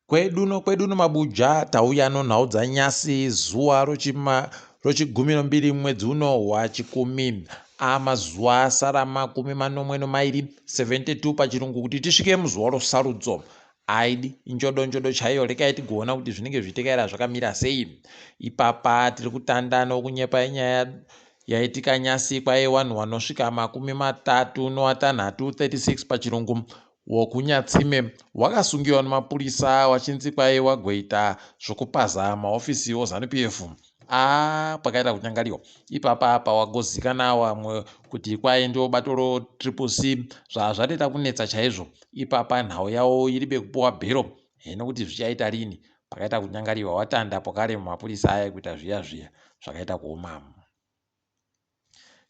kweduno mabuja tauya nonhau dzanyasi zuva rochigumi nombiri mwedzi uno waChikumi amazuva asara 42 pachirungu kuti tisvike muzuva rosarudzo. Aidi njodo chaiyo. Rekai tigoona kuti zvinenge zvitekaira zvakamira sei. Ipapa tiri kutanda nokunyepa nyaya yaitika nyasi kwaye vanhu vanosvika 36 pachirungu wokuNyatsime wakasungiwa nemapurisa wachinzi kwaye wagoita zvokupaza maofisi oZanu-PF. Pakaita kunyangariwa. Ipapa pawagozikana vamwe kuti kwaye ndio bato roCCC zvazvatoita kunetsa chaizvo. Ipapa nhau yavo iribe kupuwa bhero. Hino kuti zvichaita rini? Pakaita kunyangariwa. Watanda pokare mapurisa aya kuita zviya zvakaita kuoma.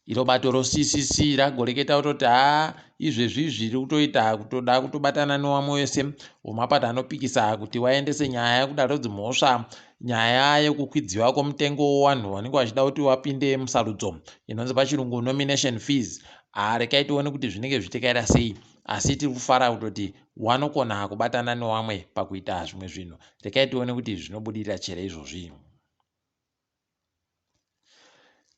Iro bato roCCC ragoreketa kutoti izvezvi zviri kutoita kutoda kutobatana nevamwe wese wemapato anopikisa kuti waendese nyaya kudaro dzimhosva, nyaya yekukwidziwa kwomutengo wanhu vanenge vachida kuti wapinde musarudzo inonzi pachirungu nomination fees. Rekai tione kuti zvinenge zvitekaira sei, asi tiri kufara kutoti wanokona kubatana nevamwe pakuita zvimwe zvinhu. Rekai tione kuti zvinobudirira chere izvozvi.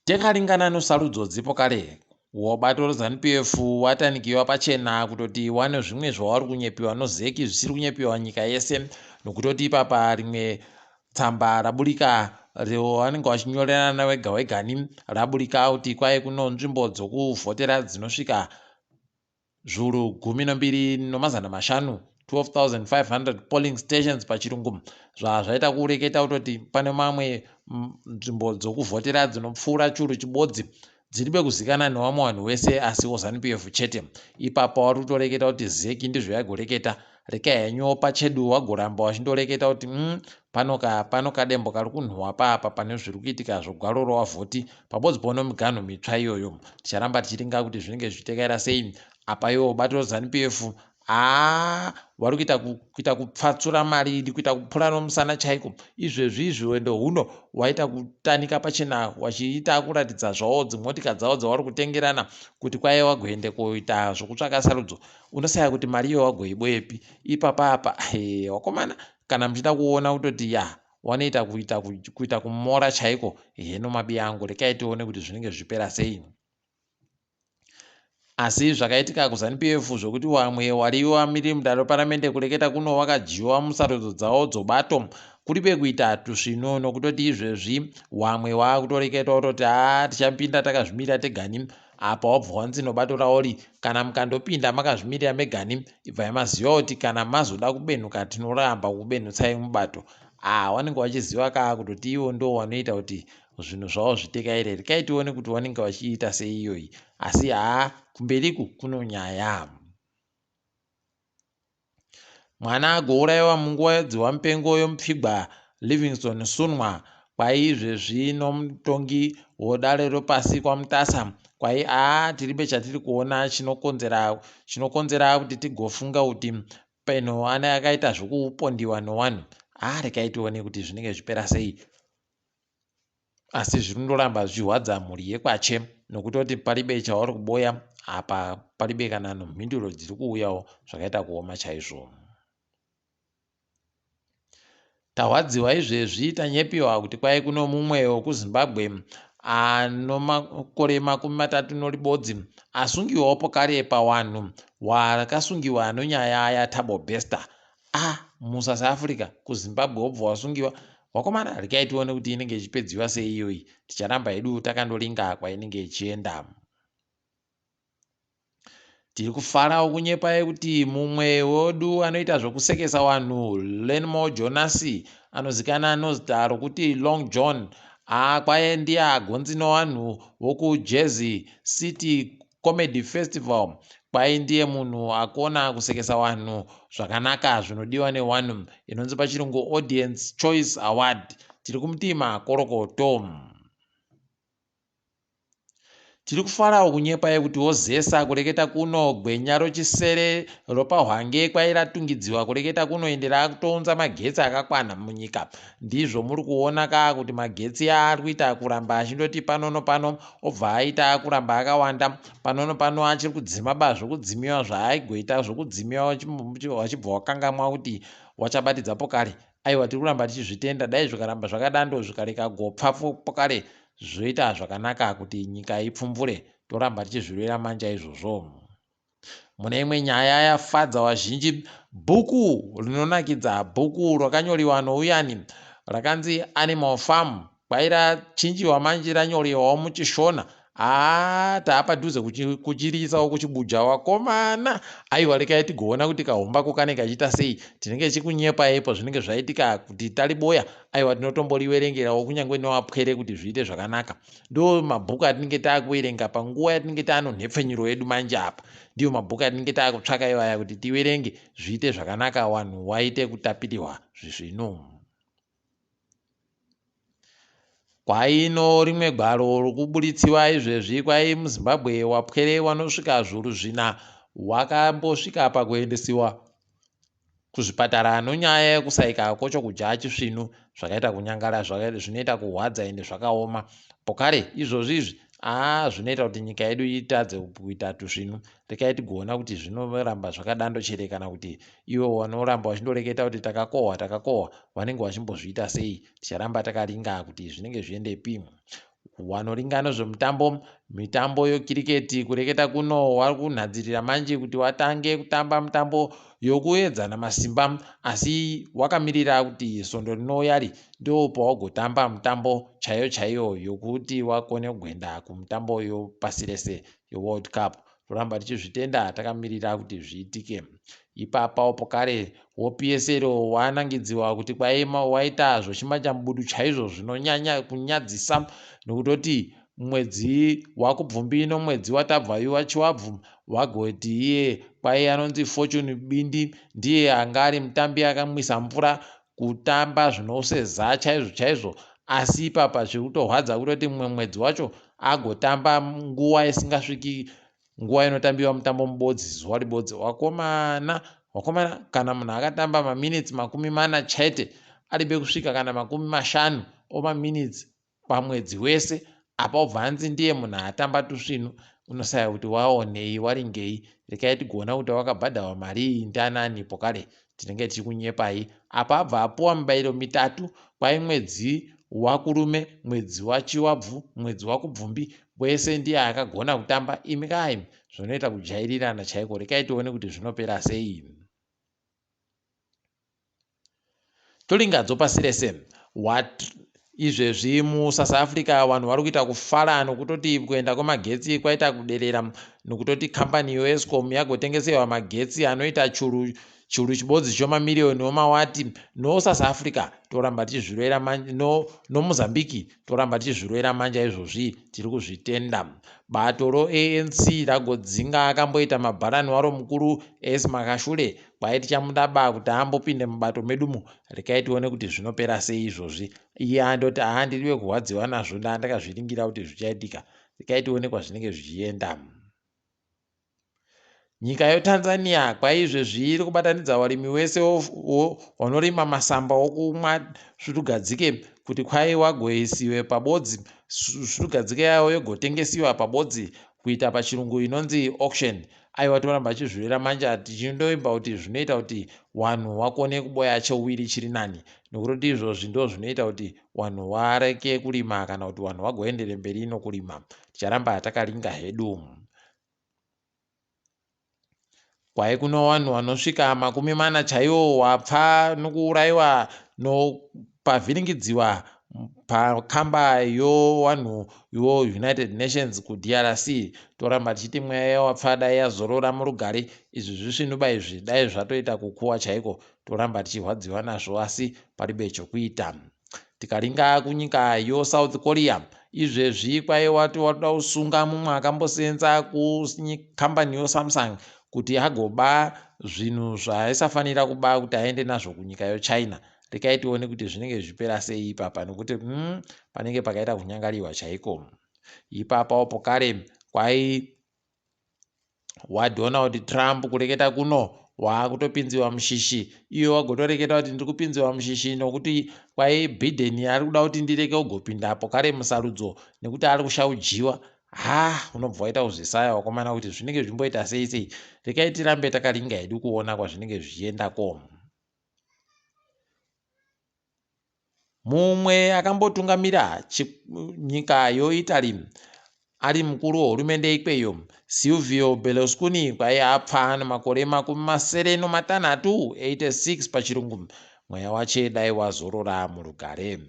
Tekaringana nosarudzo dzipo kare wabato roZanu-PF watanikiwa pachena kutoti wane zvimwe zvavari kunyepiwa noZEC zvisiri kunyepiwa nyika yese, nokutoti ipapa rimwe tsamba raburika vanenge vachinyorerana wega raburika kuti kwaye kuno nzvimbo dzokuvhotera dzinosvika 12,500 12,500 polling stations pachirungu. Zvaita kureketa kutoti pane mamwe nzvimbo dzokuvhotera dzinopfuura churu chibodzi dziribe kuzikana nevamwe vanhu vese asi woZanu-PF chete. Ipapa wari kutoreketa kuti ZEC ndizvo yagoreketa. Rekai hanyo pachedu wagoramba wachindoreketa kuti pano kadembo kari kunhuhwa paapa pane zviri kuitika zvogwaro rovavhoti pabodzi pono miganho mitsva iyoyo. Ticharamba tichiringa kuti zvinenge zvichitekaira sei. Apa iwo bato roZanu-PF vari kuita kupfatsura mari, kuita kupfura nomusana chaiko. Izvezvi zviwendo huno waita kutanika pachena wachiita kuratidza zvawo dzimotika dzavo dzavari kutengerana kuti kwaye wagoende koita zvokutsvaka sarudzo. Unosaya kuti mari iyo wagoiboyepi? Ipapa wakomana kana muchida kuona kutoti wanoita kuita kumora chaiko. Heno mabiya angu, rekai tione kuti zvinenge zvipera sei. Asi zvakaitika kuZanu-PF zvokuti vamwe wari vamiri mudare reparamende kureketa kuno vakajiwa musarudzo dzavo dzobato kuribe kuita tusvino, nokutoti izvezvi vamwe vakutoreketa kutoti tichapinda takazvimirira tegani. Apa wabva wanzi nobato raori kana mukandopinda makazvimirira megani ibvai maziva kuti kana mazoda kubenhuka tinoramba kubenhutsai mubato. Vanenge vachiziva kutoti ivo ndo vanoita kuti zvinhu zvavo zvitekaire. Rekai tione kuti vanenge vachiita sei iyoyi. Asi kumberiku kuno nyaya. Mwana agourayiwa munguva yedziwamupengo yomupfigwa Livingstone Sunwa kwaizvezvi nomutongi wodare ropasi kwaMutasa kwai tiribe chatiri kuona chinokonzera kuti tigofunga kuti peno ana akaita zvokupondiwa nevanhu. Rekai tione kuti zvinenge zvipera sei. Asi zvinondoramba zvichihwadza mhuri yekwache nokutoti paribe chavari kuboya. Apa paribe kana nomhinduro dziri kuuyawo zvakaita kuoma chaizvo. Tahwadziwa izvezvi tanyepiwa kuti kwai kuno mumwe wokuZimbabwe ano makore 30 asungiwawo pokare pawanhu wakasungiwa nonyaya yaThabo Bester. muSouth Africa kuZimbabwe wobva wasungiwa. Wakomana, rekai tione kuti inenge ichipedziwa sei iyoyi. Ticharamba hedu takandoringa kwainenge ichienda. Tiri kufarawo kunyepa kuti mumwe wedu anoita zvokusekesa vanhu Lenmo Jonas anozikana nozita rokuti Long John kwaye ndiye agonzi nevanhu wokuJersey City Comedy Festival. Kwaye ndiye munhu akona kusekesa vanhu zvakanaka zvinodiwa nevanhu inonzi pachirungu Audience Choice Award. Tiri kumutima korokoto. tiri kufarawo kunyepa kuti wozesa kureketa kuno gwenya rochisere ropa hwange kwairatungidziwa kureketa kunoendera kutounza magetsi akakwana munyika. Ndizvo muri kuona kuti magetsi ari kuita kuramba achindoti pano pano obva aita kuramba akawanda. Pano pano achiri kudzima zvokudzimiwa zvaaigoita zvokudzimiwa wachibva wakangamwa kuti wachabatidzapo kare. Aiwa, tiri kuramba tichizvitenda. Dai zvikaramba zvakadando zvikareka gopfapo kare zvoita zvakanaka kuti nyika ipfumvure. Toramba tichizvirwira manja izvozvo. Mune imwe nyaya yafadza vazhinji, bhuku rinonakidza, bhuku rakanyoriwa nouyani rakanzi Animal Farm, kwairachinjiwa manje ranyoriwawo muChiShona. Taapadhuze kuchiriisawo kuChiBuja wakomana. Aiwa, rekai tigoona kuti kahombako kane kachiita sei. Tinenge chikunyepai zvinenge zvaitika kuti tariboya. Aiwa, tinotomboriverengerawo kunyange newapwere kuti zviite zvakanaka. Ndo mabhuku atinenge taakuverenga panguva yatinenge taano nhepfenyuro yedu manje apa. Ndiyo mabhuku atinenge taakutsvaka iwaya kuti tiverenge zviite zvakanaka, vanhu waite kutapirirwa zvizvino. Kwaino rimwe gwaro rokubuditsiwa izvezvi kwai muZimbabwe wapwere wanosvika zviuru 4 wakambosvika pakuendesiwa kuzvipatara nonyaya yekusaika kwechokudya chisvinu zvakaita kunyangara, zvinoita kuhwadza ende zvakaoma. Pokare izvozvi zvinoita kuti nyika yedu itadze kuita tusvinu. Rekai tigoona kuti zvinoramba zvakadando chere kana kuti ivo vanoramba vachindoreketa kuti takakohwa vanenge vachimbozviita sei. Ticharamba takaringa kuti zvinenge zviendepi. Wanoringa nezvemutambo, mitambo yokiriketi kureketa kuno wari kunhadzirira manje kuti watange kutamba mutambo yokuedzana masimba, asi wakamirira kuti svondo rinouyari ndo pawagotamba mutambo chaiyo yokuti wakone kugwenda kumutambo yopasi rese yeWorld Cup. Toramba tichizvitenda takamirira kuti zviitike. Ipapa pokare woPSL wanangidziwa kuti waita zvochimajambudu chaizvo zvinonyanya kunyadzisa, nokutoti mwedzi wakubvumbi nomwedzi watabvayiwa chiwabvu wagoti iye anonzi Fortune Bindi ndiye anga ari mutambi akamwisa mvura kutamba zvinoseza chaizvo, asi ipapa zvikutohwadza kutoti mumwe mwedzi wacho agotamba nguva isingasviki nguva inotambiwa mutambo mubodzi, zuva ribodzi. Wakomana kana munhu akatamba maminitsi 40 chete aribe kusvika kana 50 omaminitsi pamwedzi wese, apa obva anzi ndiye munhu atamba tusvinu, unosaya kuti waonei, waringei. Rekai tigoona kuti wakabhadharwa mari iyi ndianani pokare. Tinenge tichikunyepai. Apa abva apuwa mibairo 3, kwai mwedzi wakurume, mwedzi wachiwabvu, mwedzi wakubvumbi, wese ndiye akagona kutamba. Imi kai zvinoita kujairirana chaiko. Rekai tione kuti zvinopera sei. Toringadzo pasi rese izvezvi muSouth Africa vanhu vari kuita kufara nokutoti kuenda kwemagetsi kwaita kuderera, nokutoti kambani yeEscom yagotengeserwa magetsi anoita churu chibodzi chomamiliyoni omawati. NoSouth Africa toramba tichizvirwera manje, noMozambique toramba tichizvirwera manja izvozvi, tiri kuzvitenda. Bato roANC ragodzinga akamboita mabharani waro mukuru Makashure, kwai tichamudaba kuti ambopinde mubato medumo. Rekai tione kuti zvinopera sei izvozvi. Iye andoti ndiriwe kurwadziwa nazvo, ndakazviringira kuti zvichaitika. Rekai tione kwazvinenge zvichienda. Nyika yeTanzania kwaizvezvi iri kubatanidza varimi wese vanorima masamba okumwa svutugadzike kuti kwai wagoisiwe pabodzi, svutugadzike yavo yogotengesiwa pabodzi kuita pachirungu inonzi auction. Aiwa, toramba tichizvirwira manja tichindoimba kuti zvinoita kuti vanhu vakone kuboya cheuwiri chiri nani, nokutoti izvozvi ndo zvinoita kuti vanhu vareke kurima kana kuti vanhu vagoendere mberi nokurima. Ticharamba takaringa hedu. Kwai kuno vanhu vanosvika 40 chaiwo wapfa nokuurayiwa pavhiringidziwa pakamba yowanhu United Nations kuDRC. Toramba tichiti mweya wapfa dai yazorora murugare. Izvi zvisvinuba izvi dai zvatoita kukuwa chaiko. Toramba tichirwadziwa nazvo, asi paribe chokuita. Tikaringa kunyika yoSouth Korea, izvezvi kwai watoda kusunga mumwe akambosenza kukambani yoSamsung kuti agoba zvinhu zvaaisafanira kuba kuti aende nazvo kunyika yoChina. Rekai tione kuti zvinenge zvipera sei ipapa, nokuti panenge pakaita kunyangariwa chaiko. Ipapa pokare kwai wadhiona kuti Trump kureketa kuno wakutopinziwa mushishi, iyo wagotoreketa kuti ndiri kupinziwa mushishi nokuti kwai Biden ari kuda kuti ndireke kugopindapo kare musarudzo nekuti ari kushaujiwa. Unobva waita kuzvisaya wakomana kuti zvinenge zvimboita sei sei. Rekai tirambe takaringa hedu kuona kwazvinenge zvichiendako. Mumwe akambotungamira nyika yoItaly ari mukuru wehurumende ikweyo, Silvio Berlusconi, kwai apfa namakore 76 86 pachirungu. Mweya wache dai wazorora murugare.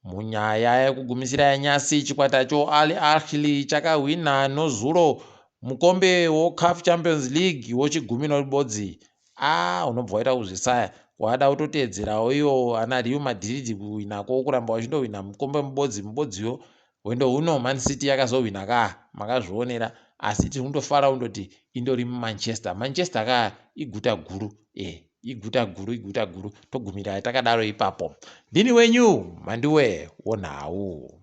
Munyaya yekugumisira yanyasi, chikwata choAl Ahly chakahwina nozuro mukombe woCAF Champions League wochigumi noribodzi. Unobva waita kuzvisaya. Wada kutotedzerawo iyo ana Real Madrid kuwinako, kuramba wachindohwina mukombe mubodziyo. Wendo uno Man City yakazohwina makazvionera, asi tinondofara kundoti indori Manchester iguta guru. Iguta guru. Togumira takadaro ipapo. Ndini wenyu Mhanduwe WeNhau.